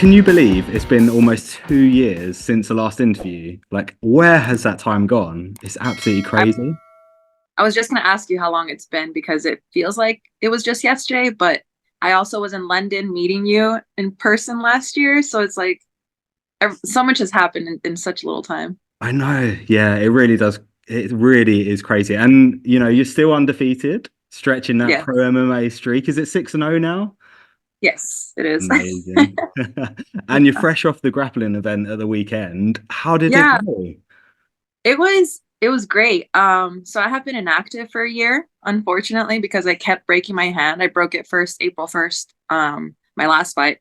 can you believe it's been almost 2 years since the last interview? Like, where has that time gone? It's absolutely I, crazy. I was just going to ask you how long it's been because it feels like it was just yesterday, but I also was in London meeting you in person last year. So it's like so much has happened in such little time. I know. Yeah, it really does. It really is crazy. And, you're still undefeated, stretching that Yeah. pro MMA streak. Is it 6-0 now? Yes, it is. Amazing. And you're fresh off the grappling event at the weekend. How did it Yeah, go? it was great. So I have been inactive for a year, unfortunately, because I kept breaking my hand. I broke it first April 1st, my last fight.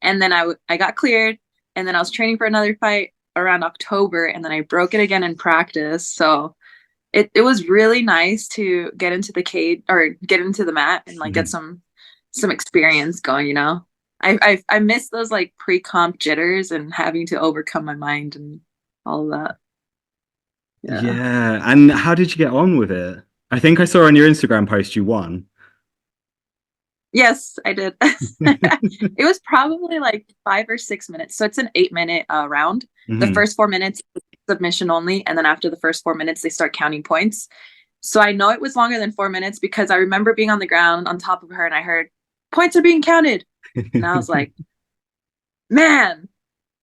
And then I got cleared, and then I was training for another fight around October, and then I broke it again in practice. So it was really nice to get into the cage or get into the mat and like get Mhm. some experience going. I miss those like pre-comp jitters and having to overcome my mind and all of that. Yeah. Yeah. And how did you get on with it? I think I saw on your Instagram post you won. Yes, I did. It was probably like 5 or 6 minutes. So it's an 8 minute round. The Hmm. first 4 minutes submission only, and then after the first 4 minutes, they start counting points. So I know it was longer than 4 minutes because I remember being on the ground on top of her and I heard points are being counted. And I was like, man,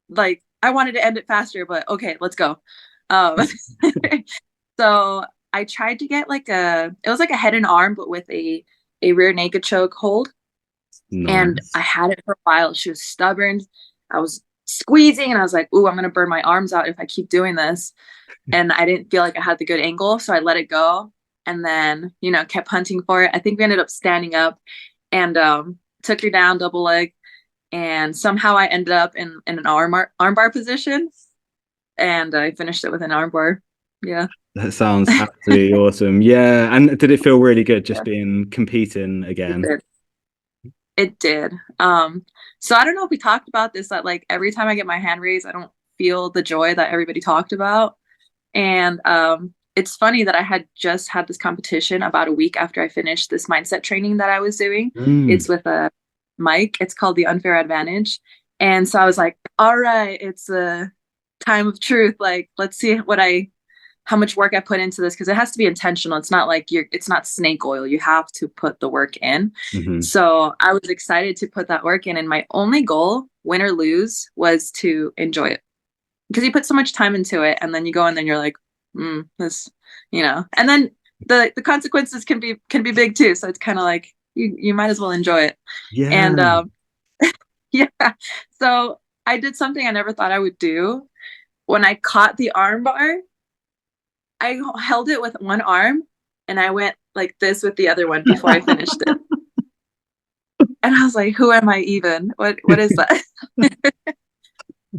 like I wanted to end it faster, but okay, let's go. Um, so I tried to get it was like a head and arm, but with a rear naked choke hold. And I Nice. had it for a while. She was stubborn. I was squeezing and I was like, ooh, I'm going to burn my arms out if I keep doing this. And I didn't feel like I had the good angle. So I let it go and then, kept hunting for it. I think we ended up standing up and took her down double leg. And somehow I ended up in an arm bar position and I finished it with an arm bar. Yeah. That sounds absolutely awesome. Yeah. And did it feel really good just Yeah. being competing It again? did. It did. So I don't know if we talked about this that like every time I get my hand raised, I don't feel the joy that everybody talked about. And it's funny that I had just had this competition about a week after I finished this mindset training that I was doing. Mm. It's with a Mike. It's called the Unfair Advantage. And so I was like, all right, it's a time of truth. Like, let's see how much work I put into this because it has to be intentional. It's not like it's not snake oil. You have to put the work in. Hmm. So I was excited to put that work in. And my only goal, win or lose, was to enjoy it because you put so much time into it. And then you go and then you're like, and then the consequences can be big too. So it's kind of like you might as well enjoy it. And Yeah. yeah. So I did something I never thought I would do. When I caught the arm bar, I held it with one arm and I went like this with the other one before I finished it. And I was like, who am I even? What is that?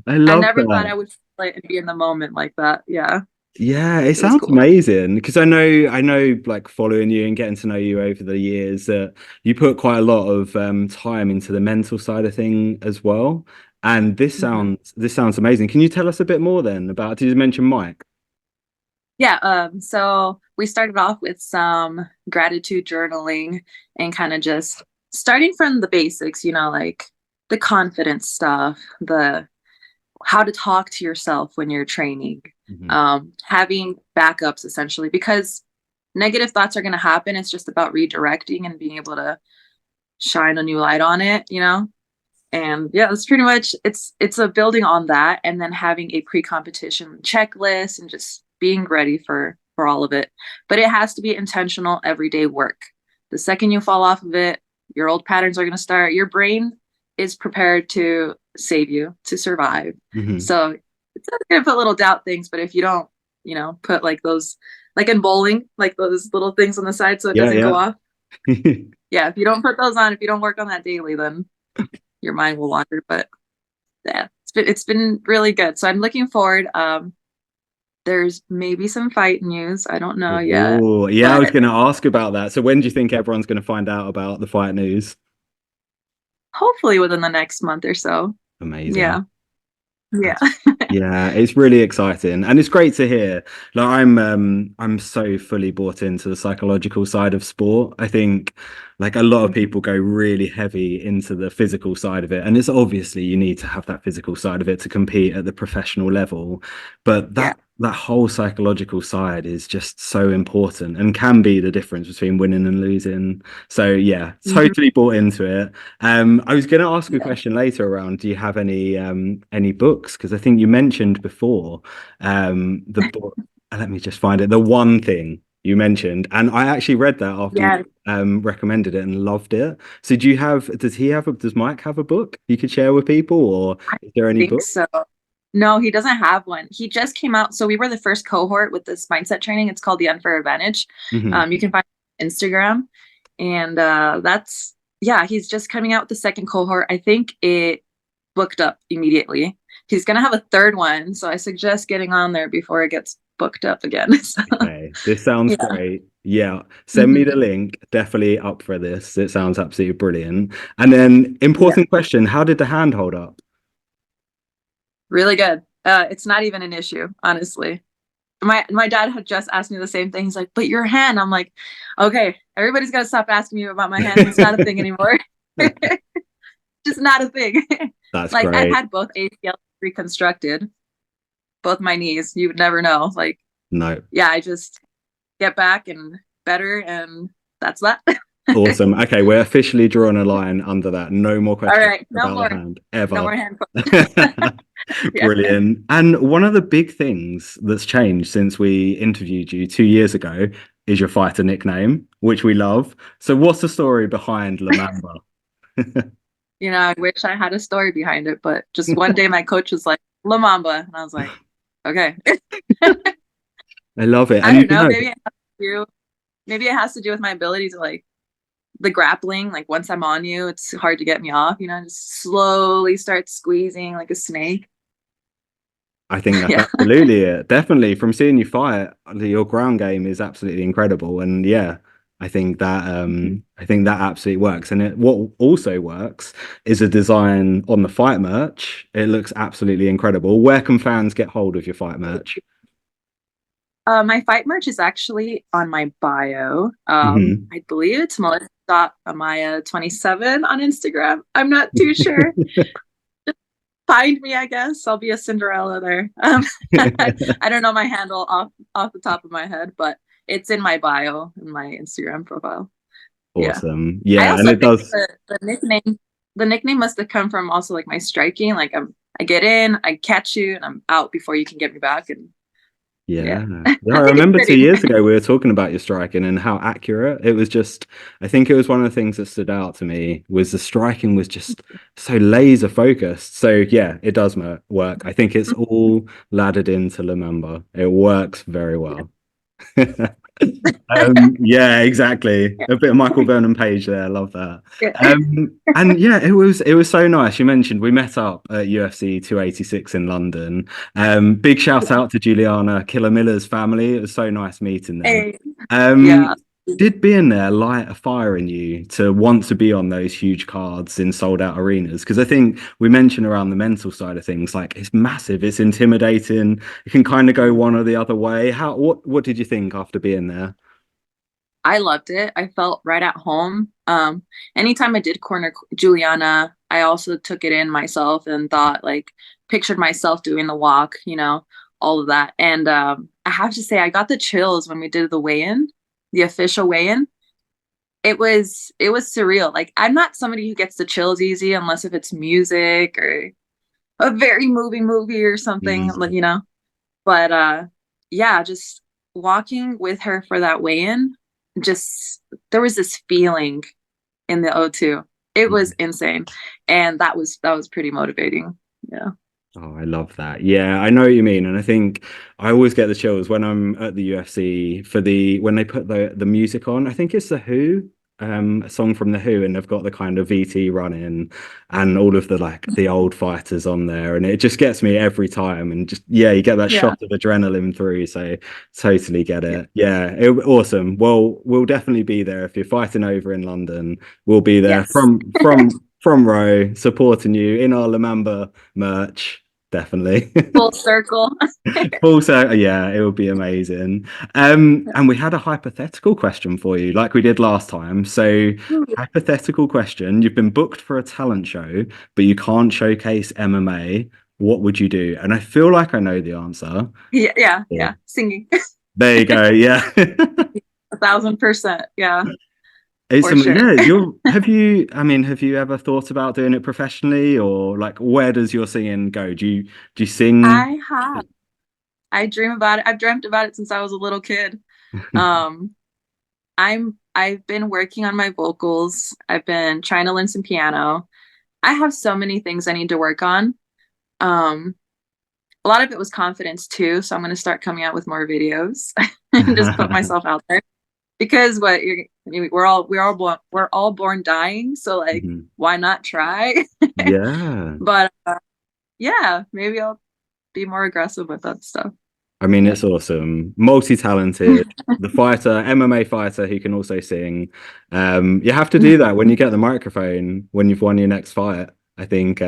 I I love never thought that. I would feel it and be in the moment like that. Yeah, Yeah, it it was sounds cool. amazing because I know, like following you and getting to know you over the years that you put quite a lot of time into the mental side of thing as well. And this Mhm. sounds this sounds amazing. Can you tell us a bit more then about? Did you mention Mike? Yeah, so we started off with some gratitude journaling and kind of just starting from the basics, like the confidence stuff, the how to talk to yourself when you're training, Hmm. having backups essentially, because negative thoughts are going to happen. It's just about redirecting and being able to shine a new light on it. And yeah, it's pretty much it's a building on that and then having a pre-competition checklist and just being ready for all of it. But it has to be intentional everyday work. The second you fall off of it, your old patterns are going to start. Your brain is prepared to save you, to survive. Hmm. So it's going to put little doubt things, but if you don't, put like those, like in bowling, like those little things on the side so it Yeah, doesn't go yeah. off. Yeah, if you don't put those on, if you don't work on that daily, then your mind will wander. But yeah, it's been really good. So I'm looking forward. There's maybe some fight news. I don't know yet, Oh, yeah, I was but going to ask about that. So when do you think everyone's going to find out about the fight news? hopefully within the next month or so. Amazing. Yeah. Yeah. That's yeah, it's really exciting and it's great to hear. Like I'm so fully bought into the psychological side of sport. I think like a lot of people go really heavy into the physical side of it and it's obviously you need to have that physical side of it to compete at the professional level, but Yeah. that whole psychological side is just so important and can be the difference between winning and losing. So yeah, Mhm. totally bought into it. I was going to ask a Yeah. question later around, do you have any books? Because I think you mentioned before the book. Let me just find it. The One Thing you mentioned, and I actually read that after you Yeah. recommended it and loved it. So do you have? Does Mike have a book you could share with people, or I is there any think book? so. No, he doesn't have one. He just came out. So we were the first cohort with this mindset training. It's called the Unfair Advantage. Hmm. You can find it on Instagram. And that's, yeah, he's just coming out with the second cohort. I think it booked up immediately. He's going to have a third one. So I suggest getting on there before it gets booked up again. So, Okay, this sounds yeah. great. Yeah, send me the Mhm. link. Definitely up for this. It sounds absolutely brilliant. And then, Yeah. important question: how did the hand hold up? Really good. It's not even an issue, honestly. My dad had just asked me the same thing. He's like, "But your hand." I'm like, "Okay, everybody's got to stop asking me about my hand. It's not a thing anymore. Just not a thing." That's Like I've great. had both ACLs reconstructed, both my knees. You would never know. Like, No, yeah, I just get back and better, and that's that. awesome. Okay, we're officially drawing a line under that. No more All questions right, about the hand no ever. more hand questions. Yeah. Brilliant. And one of the big things that's changed since we interviewed you 2 years ago is your fighter nickname, which we love. So, what's the story behind La Mamba? I wish I had a story behind it, but just one day my coach was like, "La Mamba," and I was like, "Okay." I love it. I And don't know. Maybe it has to do with my ability to like the grappling. Like once I'm on you, it's hard to get me off. Just slowly start squeezing like a snake. I think that's Yeah. absolutely it. Definitely from seeing you fight, your ground game is absolutely incredible. And yeah, I think that absolutely works. And what also works is a design on the fight merch. It looks absolutely incredible. Where can fans get hold of your fight merch? My fight merch is actually on my bio. Hmm. I believe it's Melissa Amaya 27 on Instagram. I'm not too sure. Find me, I guess. I'll be a Cinderella there. I don't know my handle off the top of my head, but it's in my bio in my Instagram profile. Yeah. Awesome. I Yeah, and also it think does. the nickname must have come from also like my striking. Like I get in, I catch you, and I'm out before you can get me back. And yeah, Yeah. Yeah, I I think it's remember two fitting. years ago we were talking about your striking and how accurate it was just I think it was one of the things that stood out to me was the striking was just so laser focused. So yeah, it does work. I think it's all laddered into Lamamba. It works very well. Yeah, exactly. A bit of Michael Vernon Page there. I love that. Yeah. And yeah, it was so nice. You mentioned we met up at UFC 286 in London. Big shout out to Juliana Killer Miller's family. It was so nice meeting them. Hey, yeah. Um, did being there light a fire in you to want to be on those huge cards in sold out arenas? Because I think we mentioned around the mental side of things, like it's massive, it's intimidating. It can kind of go one or the other way. What did you think after being there? I loved it. I felt right at home. Anytime I did corner Juliana, I also took it in myself and thought like pictured myself doing the walk, all of that. And I have to say I got the chills when we did the weigh-in, the official weigh-in. It was surreal. Like I'm not somebody who gets the chills easy unless if it's music or a very moving movie or something, Mm. But yeah, just walking with her for that weigh-in, just there was this feeling in the O2. It was insane. And that was pretty motivating. Yeah. Oh, I love that. Yeah, I know what you mean. And I think I always get the chills when I'm at the UFC for when they put the music on. I think it's the Who, a song from the Who, and they've got the kind of VT running and all of the like the old fighters on there. And it just gets me every time. And just yeah, you get that Yeah. shot of adrenaline through. So totally get Yeah. it. Yeah, awesome. Well, we'll definitely be there if you're fighting over in London. We'll be there Yes. from row supporting you in our Lamamba merch. definitely. Full circle. Full circle, yeah, it would be amazing. And we had a hypothetical question for you, like we did last time. So, hypothetical question: you've been booked for a talent show, but you can't showcase MMA. What would you do? And I feel like I know the answer. Yeah, yeah, Yeah. yeah. Singing. There you go. Yeah. 1,000%. Yeah, It's for sure. yeah, you're I mean, have you ever thought about doing it professionally or like where does your singing go? Do you sing? I have. I dream about it. I've dreamt about it since I was a little kid. Um, I've been working on my vocals. I've been trying to learn some piano. I have so many things I need to work on. Um, a lot of it was confidence too, so I'm going to start coming out with more videos and just put myself out there because we're all born dying, so like Mhm. why not try? Yeah. But yeah, maybe I'll be more aggressive with that stuff. I mean, Yeah. it's awesome. Multi-talented, the fighter, MMA fighter who can also sing. You have to do that when you get the microphone when you've won your next fight. I think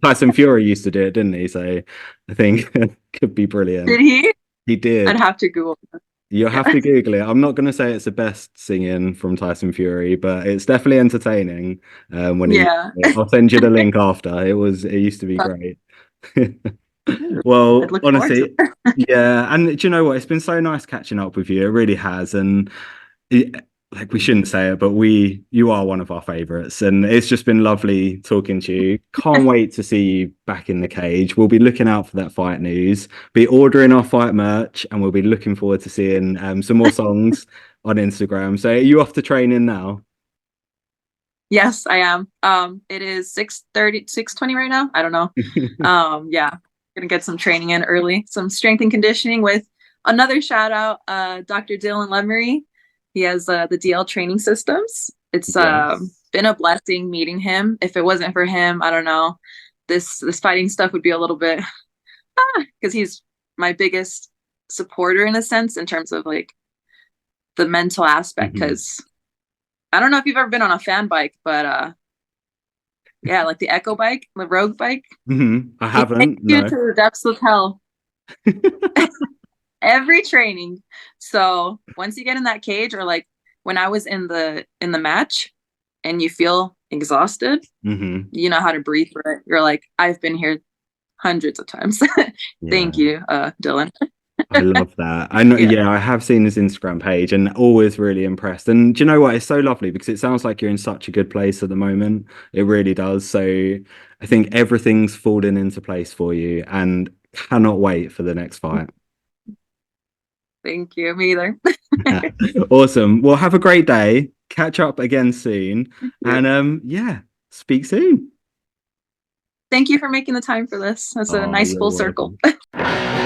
Tyson Fury used to do it, didn't he? So I think it could be Did brilliant. he? He I'd did. have to Google. You'll have Yeah. to Google it. I'm not going to say it's the best singing from Tyson Fury, but it's definitely entertaining. When he, Yeah. I'll send you the link after. It used to be great. I'd Well, look forward to honestly, yeah. And do you know what? It's been so nice catching up with you. It really has. And it, like we it. shouldn't say it, but you are one of our favorites. And it's just been lovely talking to you. Can't wait to see you back in the cage. We'll be looking out for that fight news, be ordering our fight merch, and we'll be looking forward to seeing some more songs on Instagram. So are you off to training now? Yes, I am. It is 6:30, 6:20 right now. I don't know. Yeah, gonna get some training in early, some strength and conditioning with another shout out, Dr. Dylan Lemery. He has the DL training systems. It's Yes. been a blessing meeting him. If it wasn't for him, I don't know, this fighting stuff would be a little bit because he's my biggest supporter in a sense in terms of like the mental aspect. Mhm. Because I don't know if you've ever been on a fan bike, but yeah, like the Echo bike, the Rogue bike. I It takes haven't, you no. to the depths of hell every training. So once you get in that cage, or like when I was in the match and you feel exhausted, hmm you know how to breathe through it. You're like, I've been here hundreds of times. Thank Yeah. you, Dylan. I love that. I know, Yeah. yeah, I have seen his Instagram page and always really impressed. And do you know what? It's so lovely because it sounds like you're in such a good place at the moment. It really does. So I think everything's falling into place for you and cannot wait for the next fight. Thank you. Me either. Awesome. Well, have a great day. Catch up again soon. Yeah. And yeah, speak soon. Thank you for making the time for this. That's a Oh, nice you're full circle. welcome.